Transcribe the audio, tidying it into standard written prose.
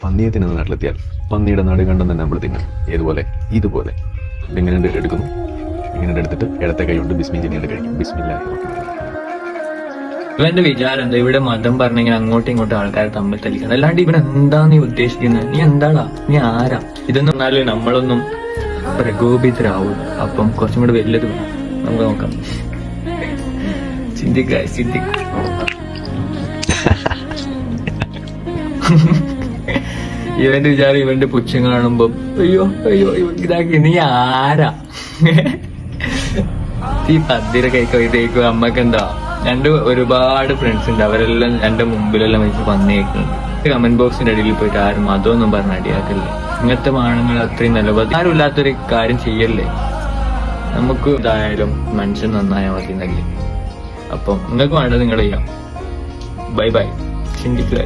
പന്നിയെ തിന്നുന്ന നാട്ടിലെത്തിയാൽ പന്നിയുടെ നടുകണ്ടം തന്നെ നമ്മൾ തിന്നും. ഏതുപോലെ? ഇതുപോലെ ഇങ്ങനെ എടുക്കുന്നു. ഇങ്ങനെ എടുത്തിട്ട് ഇടത്തെ കൈ കൊണ്ട് ബിസ്മി ചെന്നിട്ട് കഴിക്കും. ബിസ്മില്ലാഹി റഹ്മാനിർ റഹീം. ഇവന്റെ വിചാരം എന്താ? ഇവിടെ മതം പറഞ്ഞെങ്കിൽ അങ്ങോട്ടും ഇങ്ങോട്ടും ആൾക്കാരെ തമ്മിൽ തല്ലിക്കണം. അല്ലാണ്ട് ഇവൻ എന്താ നീ ഉദ്ദേശിക്കുന്നത്? നീ എന്താടാ? നീ ആരാ? ഇതെന്ന് പറഞ്ഞാല് നമ്മളൊന്നും പ്രകോപിതരാവും. അപ്പം കുറച്ചും കൂടെ വലുത് വേണം. നമുക്ക് നോക്കാം. ചിന്തിക്ക ഇവന്റെ വിചാരം ഇവന്റെ പുച്ഛം കാണുമ്പോ അയ്യോ അയ്യോ ഇതാക്കി നീ ആരാ? ഈ പത്തിര കഴിക്കോ ഇതേക്കോ അമ്മക്ക് എന്താ? എന്റെ ഒരുപാട് ഫ്രണ്ട്സ് ഉണ്ട്. അവരെല്ലാം എന്റെ മുമ്പിലെല്ലാം വെച്ച് വന്നേക്കുന്നുണ്ട്. കമന്റ് ബോക്സിന്റെ അടിയിൽ പോയിട്ട് ആരും അതൊന്നും പറഞ്ഞ അടിയാക്കല്ലേ. ഇങ്ങനത്തെ മാനങ്ങൾ അത്രയും നിലപാട് ആരും ഇല്ലാത്തൊരു കാര്യം ചെയ്യല്ലേ. നമുക്ക് ഇതായാലും മനുഷ്യൻ നന്നായാൽ മതി എന്നല്ലേ. അപ്പം നിങ്ങൾക്ക് വേണ്ടത് നിങ്ങൾ ചെയ്യാം. Bye bye. ചിന്തിക്കുക.